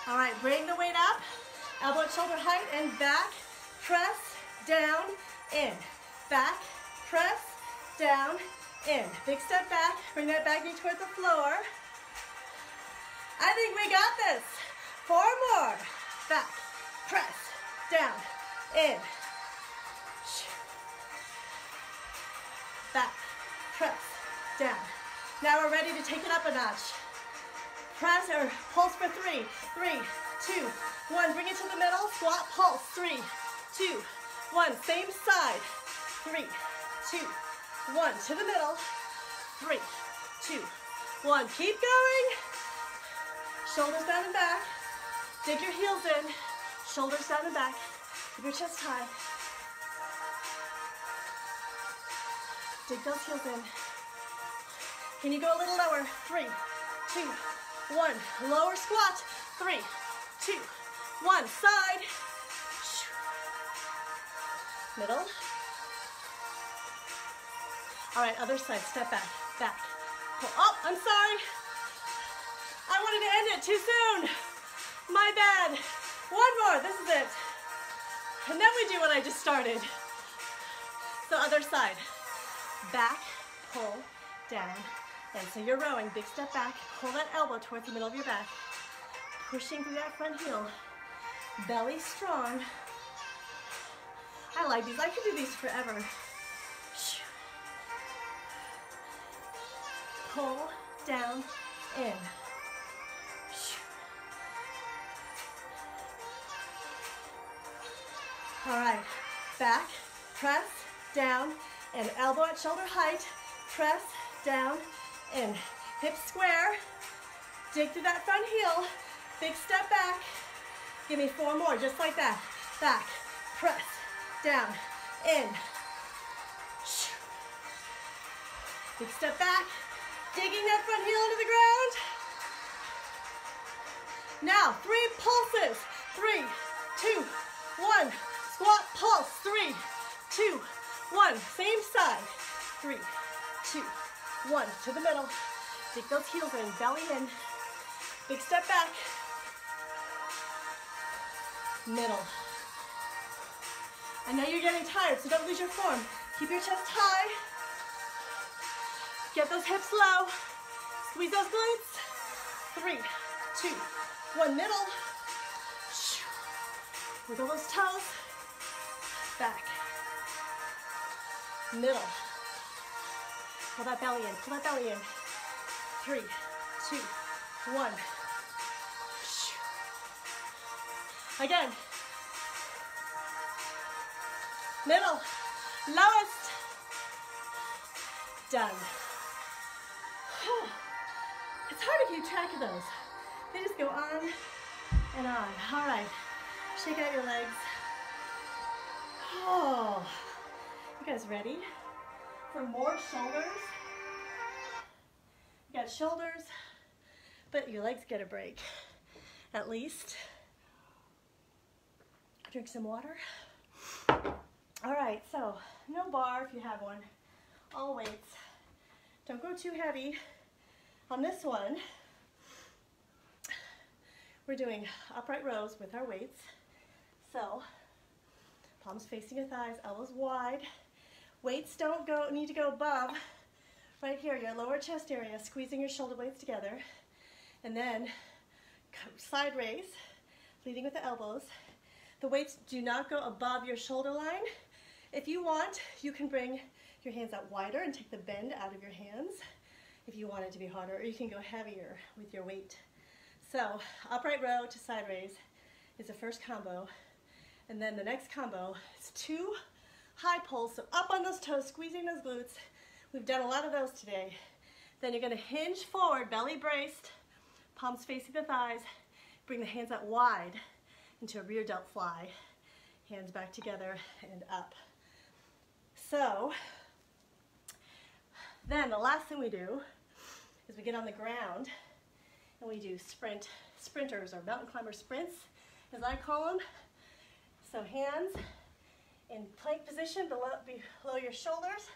All right, bring the weight up, elbow at shoulder height, and back, press, down, in. Back, press, down, in. Big step back, bring that back knee towards the floor. I think we got this. 4 more. Back, press, down, in. Back, press, down. Now we're ready to take it up a notch. Press or pulse for 3, 3, 2, 1. Bring it to the middle, squat, pulse, 3, 2, 1. Same side, 3, 2, 1. To the middle, 3, 2, 1. Keep going. Shoulders down and back. Dig your heels in, shoulders down and back. Keep your chest high. Dig those heels in. Can you go a little lower? 3, 2, 1. Lower squat. 3, 2, 1. Side. Middle. All right, other side. Step back. Back. Pull. Oh, I'm sorry. I wanted to end it too soon. My bad. 1 more. This is it. And then we do what I just started. So other side. Back, pull, down. And so you're rowing. Big step back. Pull that elbow towards the middle of your back. Pushing through that front heel. Belly strong. I like these. I could do these forever. Pull, down, in. All right, back, press, down, and elbow at shoulder height, press, down, in. Hips square, dig through that front heel, big step back. Give me 4 more, just like that. Back, press, down, in. Big step back, digging that front heel into the ground. Now, 3 pulses. 3, 2, 1. Squat, pulse. 3, 2, 1. Same side. 3, 2, 1. To the middle. Dig those heels in, belly in. Big step back. Middle. I know you're getting tired, so don't lose your form. Keep your chest high. Get those hips low. Squeeze those glutes. 3, 2, 1. Middle. Wiggle those toes. Back. Middle. Pull that belly in. Pull that belly in. 3, 2, 1. Again. Middle. Lowest. Done. It's hard to keep track of those. They just go on and on. All right. Shake out your legs. Oh. You guys ready for more shoulders? You got shoulders, but your legs get a break. At least. Drink some water. All right, so no bar if you have one. All weights. Don't go too heavy. On this one, we're doing upright rows with our weights. So, palms facing your thighs, elbows wide. Weights don't need to go above. Right here, your lower chest area, squeezing your shoulder blades together. And then side raise, leading with the elbows. The weights do not go above your shoulder line. If you want, you can bring your hands out wider and take the bend out of your hands if you want it to be harder, or you can go heavier with your weight. So upright row to side raise is the first combo. And then the next combo is 2 high pulls, so up on those toes, squeezing those glutes. We've done a lot of those today. Then you're gonna hinge forward, belly braced, palms facing the thighs. Bring the hands out wide into a rear delt fly. Hands back together and up. So, then the last thing we do is we get on the ground and we do sprinters or mountain climber sprints, as I call them. So hands in plank position below your shoulders,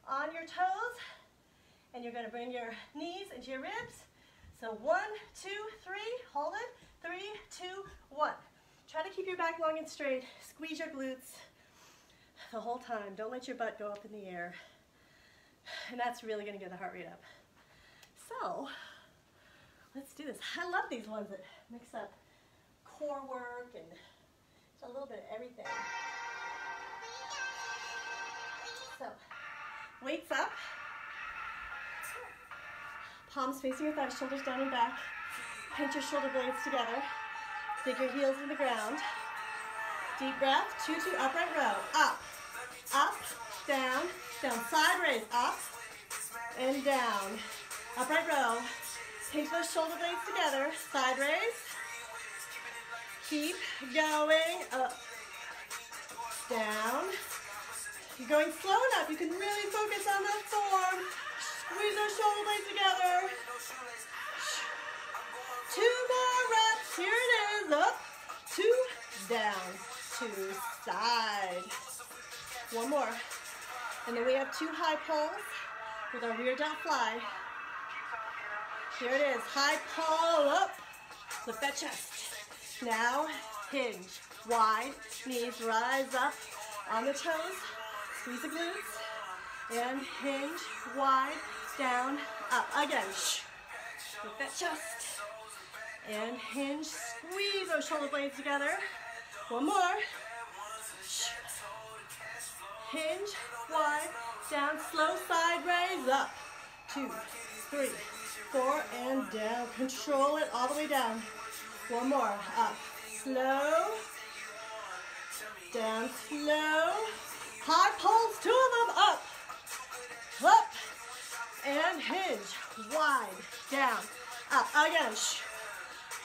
on your toes, and you're going to bring your knees into your ribs. So 1, 2, 3, hold it, 3, 2, 1. Try to keep your back long and straight, squeeze your glutes the whole time. Don't let your butt go up in the air. And that's really going to get the heart rate up. So, let's do this. I love these ones that mix up core work and a little bit of everything. So, weights up. Palms facing your thighs, shoulders down and back. Pinch your shoulder blades together. Dig your heels in the ground. Deep breath, 2, 2, upright row. Up, up, down, down. Side raise, up and down. Upright row. Pinch those shoulder blades together. Side raise. Keep going. Up, down. You're going slow enough. You can really focus on that form. Squeeze those shoulder blades together. 2 more reps. Here it is. Up, 2, down, 2, side. 1 more. And then we have 2 high pulls with our rear delt fly. Here it is. High pull up. Lift that chest. Now hinge. Wide. Knees rise up on the toes. Squeeze the glutes. And hinge. Wide. Down. Up. Again. Lift that chest. And hinge. Squeeze those shoulder blades together. 1 more. Hinge. Wide. Down. Slow side raise. Up. 2, 3, 4, and down. Control it all the way down. 1 more. Up. Slow. Down. Slow. High pulls. 2 of them. Up. Up. And hinge. Wide. Down. Up. Again.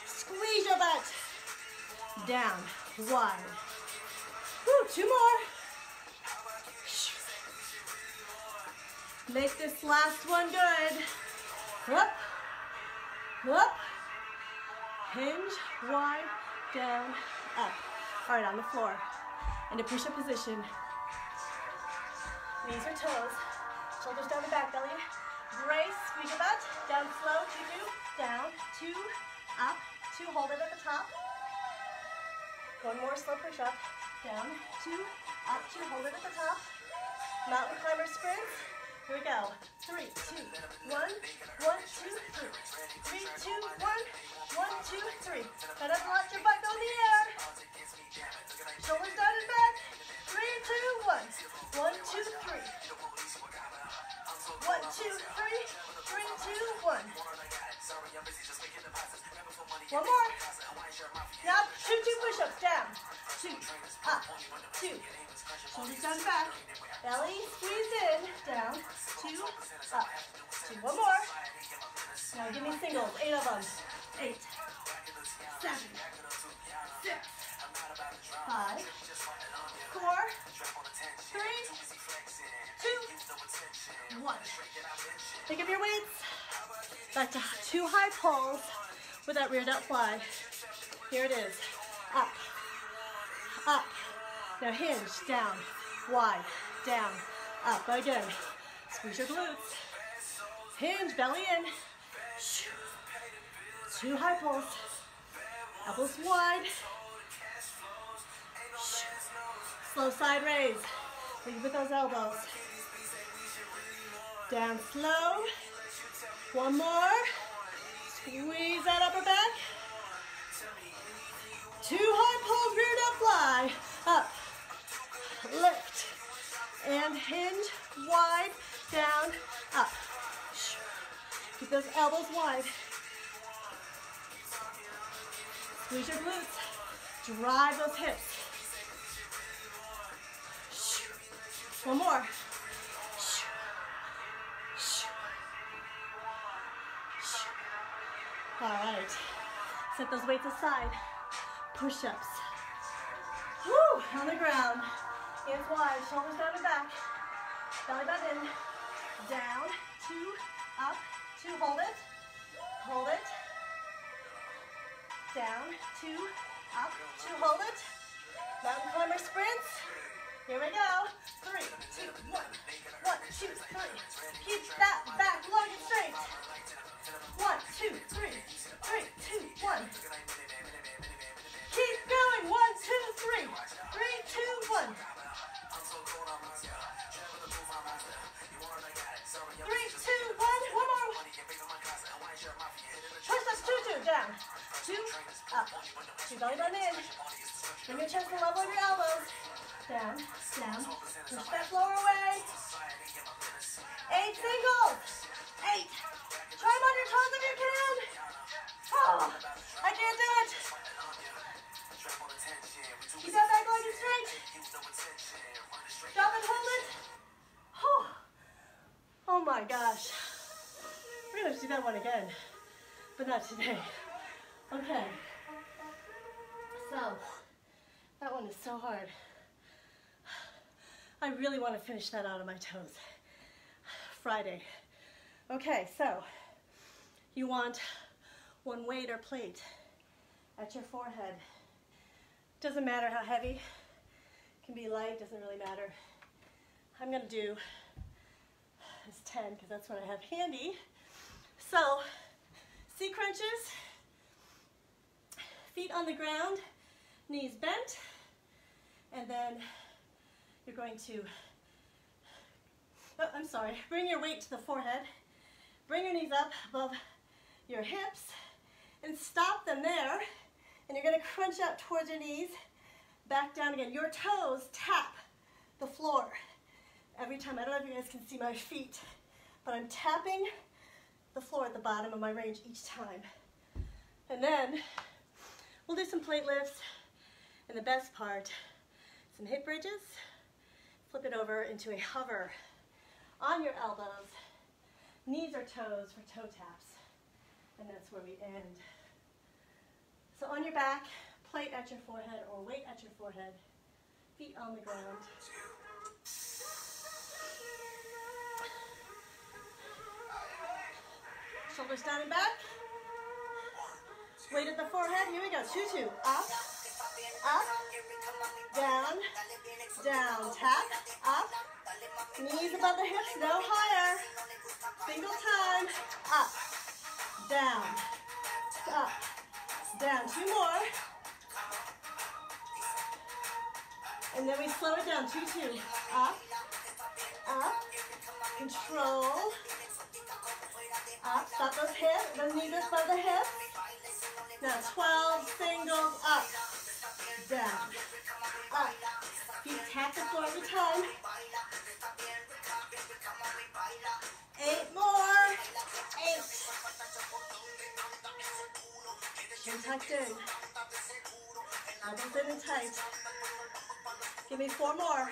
Squeeze your butt. Down. Wide. Woo, 2 more. Make this last one good. Up. Up. Hinge. Wide. Down. Up. All right, on the floor. Into push-up position. Knees or toes. Shoulders down the back, belly. Brace. Squeeze your butt. Down slow. 2, 2. Down. 2. up, 2, hold it at the top. One more slow push-up. Down, 2, up, 2, hold it at the top. Mountain climber sprints. Here we go. 3, 2, 1, 1, 2, 3. 3, 2, 1, 1, 2, 3. Head up, let your butt go in the air. Shoulders down and back. 3, 2, 1. 1, 2, 3. 1, 2, 3. 3, 2, 1. One more. Now, 2 push-ups. Down. 2, up, 2. Shoulders down and back. Belly squeeze in. Down. 2, up, 2. One more. Now give me singles. 8 of them. 8, 7, 6, 5, 4, 3, 2, 1. Pick up your weights. Back to 2 high pulls with that rear delt fly. Here it is. Up, up. Now hinge, down, wide, down, up. Again. Squeeze your glutes. Hinge, belly in. 2 high pulls. Elbows wide. Slow side raise. Lead with those elbows. Down slow. One more. Squeeze that upper back. 2 high pulls, rear delt fly. Up. Lift. And hinge. Wide. Down. Up. Keep those elbows wide. Squeeze your glutes. Drive those hips. One more. All right. Set those weights aside. Push-ups. Woo! On the ground. Hands wide. Shoulders down and back. Belly button in. Down. 2. Up. 2. Hold it. Hold it. Down. 2. Up. 2. Hold it. Mountain climber sprints. Here we go. 3, 2, 1. 1, 2, 3. Keep that back long and straight. 1, 2, 3. 3, 2, 1. Keep going. 1, 2, 3. 3, 2, 1. 3, 2, 1. One more. Push-ups. 2, 2. Down. 2. Up. 2 belly button in. Bring your chest to level with your elbows. Down, down. Push that floor away. 8 singles. 8. Try them on your toes if you can. Oh, I can't do it. Keep that back leg straight. Drop and hold it. Oh my gosh. We're going to do that one again, but not today. Okay. So, that one is so hard. I really want to finish that out on my toes. Friday. Okay, so you want one weight or plate at your forehead. Doesn't matter how heavy. It can be light, doesn't really matter. I'm going to do this 10 because that's what I have handy. So, C crunches, feet on the ground, knees bent, and then you're going to, bring your weight to the forehead. Bring your knees up above your hips and stop them there. And you're going to crunch out towards your knees, back down again. Your toes tap the floor every time. I don't know if you guys can see my feet, but I'm tapping the floor at the bottom of my range each time. And then we'll do some plate lifts. And the best part, some hip bridges. Flip it over into a hover on your elbows, knees or toes for toe taps, and that's where we end. So on your back, plate at your forehead or weight at your forehead, feet on the ground. Shoulders down and back. Weight at the forehead. Here we go. 2, 2. Up, up, down, down. Tap, up. Knees above the hips, no higher. Single time. Up, down, up, Down, 2 more. And then we slow it down, 2, 2. Up, up, control. Up, stop those hips, those knees above the hips. Now 12 singles, up, down, up. Feet tap the floor every time. 8 more, 8. Chin tucked in. Elbows in and tight. Give me 4 more.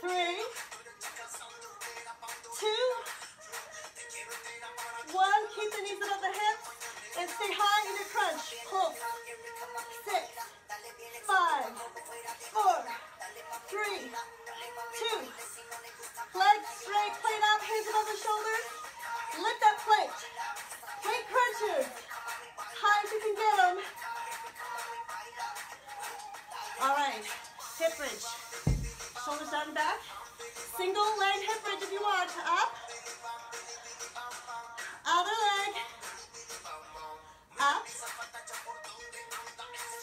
3, 2, 1. Keep the knees above the hips and stay high in your crunch. Pull. 6, 5, 4, 3, 2. Legs straight, plate up, hands above the shoulders. Lift that plate. Plate crunches. High as you can get them. All right, hip bridge. Shoulders down and back. Single leg hip bridge if you want. Up. Other leg. Up.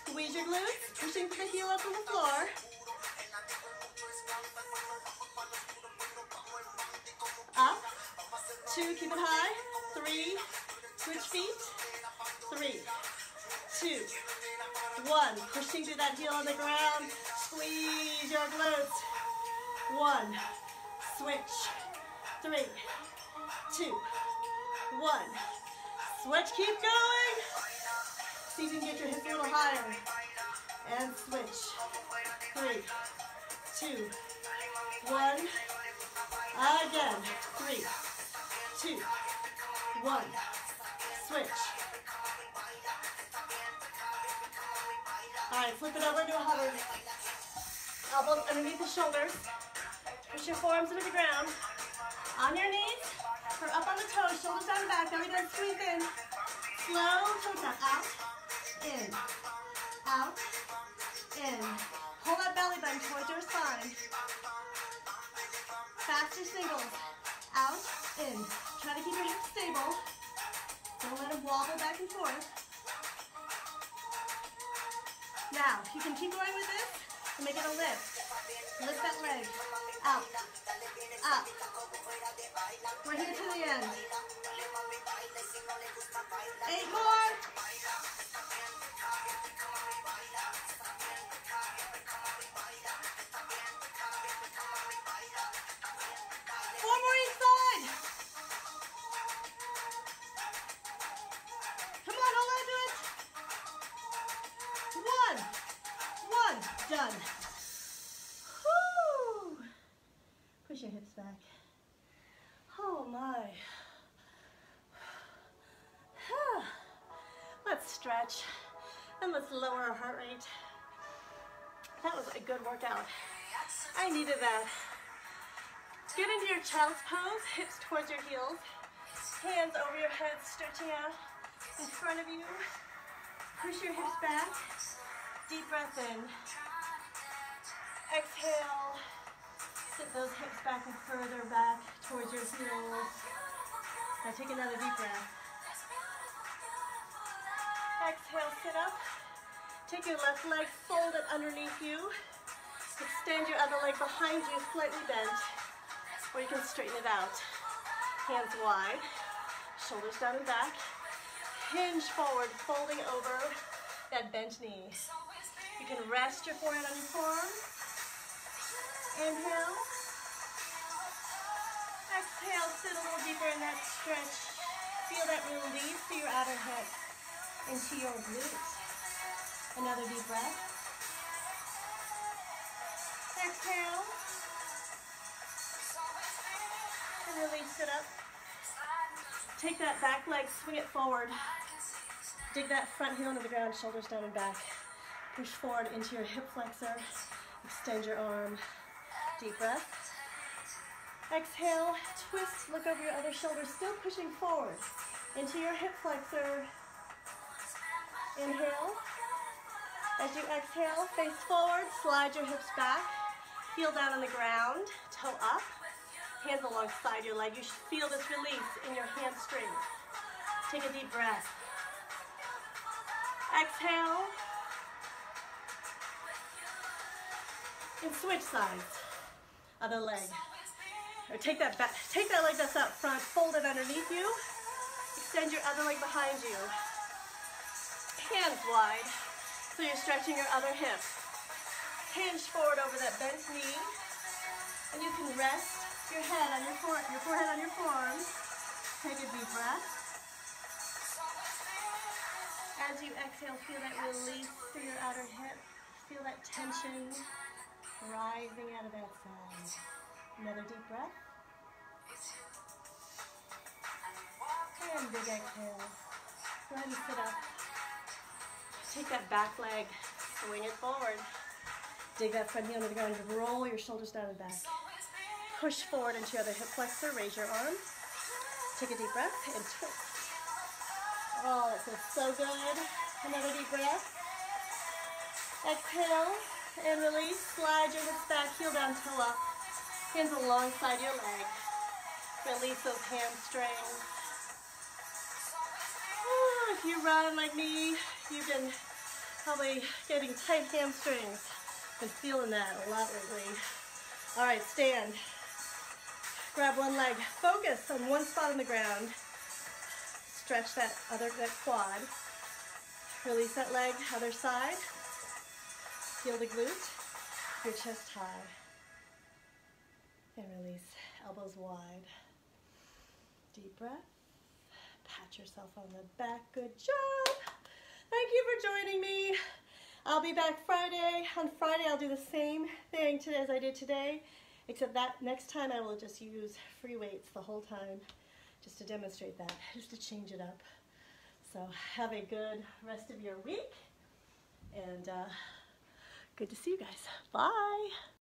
Squeeze your glutes, pushing the heel up from the floor. Up. 2, keep it high. 3, switch feet. 3, 2, 1. Pushing through that heel on the ground. Squeeze your glutes. 1. Switch. 3, 2, 1. Switch. Keep going. See if you can get your hips a little higher. And switch. 3, 2, 1. Again. 3, 2, 1. Switch. All right, flip it over into a hover. Elbows underneath the shoulders. Push your forearms into the ground. On your knees, or up on the toes, shoulders down and back, belly button squeeze in. Slow toes down, out, in, out, in. Pull that belly button towards your spine. Faster singles, out, in. Try to keep your hips stable. Don't let them wobble back and forth. Now, you can keep going with this and make it a lift. Lift that leg. Out. Up. We're here to the end. 8 more. 4 more each side. Come on, hold on to it. 1. Done. Whoo. Push your hips back. Oh my. Let's stretch and let's lower our heart rate. That was a good workout. I needed that. Get into your child's pose, hips towards your heels, hands over your head, stretching out in front of you. Push your hips back. Deep breath in. Exhale. Sit those hips back and further back towards your heels. Now take another deep breath. Exhale, sit up. Take your left leg, fold it underneath you. Extend your other leg behind you, slightly bent. Or you can straighten it out. Hands wide, shoulders down and back. Hinge forward, folding over that bent knee. You can rest your forehead on your forearm. Inhale. Exhale, sit a little deeper in that stretch. Feel that release to your outer hip into your glutes. Another deep breath. Exhale. And release it up. Take that back leg, swing it forward. Dig that front heel into the ground, shoulders down and back. Push forward into your hip flexor. Extend your arm. Deep breath. Exhale, twist, look over your other shoulder, still pushing forward into your hip flexor. Inhale. As you exhale, face forward, slide your hips back. Heel down on the ground, toe up. Hands alongside your leg. You should feel this release in your hamstring. Take a deep breath. Exhale. And switch sides. Other leg. Or take that leg that's up front, fold it underneath you. Extend your other leg behind you. Hands wide, so you're stretching your other hip. Hinge forward over that bent knee. And you can rest your head on your forehead on your forearms. Take a deep breath. As you exhale, feel that release through your outer hip. Feel that tension rising out of that side. Another deep breath. And big exhale. Go ahead and sit up. Take that back leg, swing it forward. Dig that front heel into the ground. Roll your shoulders down and back. Push forward into your other hip flexor. Raise your arm. Take a deep breath and twist. Oh, that feels so good. Another deep breath. Exhale and release. Slide your hips back, heel down, toe up. Hands alongside your leg. Release those hamstrings. Oh, if you run like me, you've been probably getting tight hamstrings. Been feeling that a lot lately. All right, stand. Grab one leg. Focus on one spot on the ground. Stretch that quad. Release that leg, other side. Feel the glute, your chest high. And release, elbows wide. Deep breath. Pat yourself on the back, good job. Thank you for joining me. I'll be back Friday. On Friday, I'll do the same thing today as I did today, except that next time I will just use free weights the whole time, just to demonstrate that, just to change it up. So have a good rest of your week, and good to see you guys. Bye.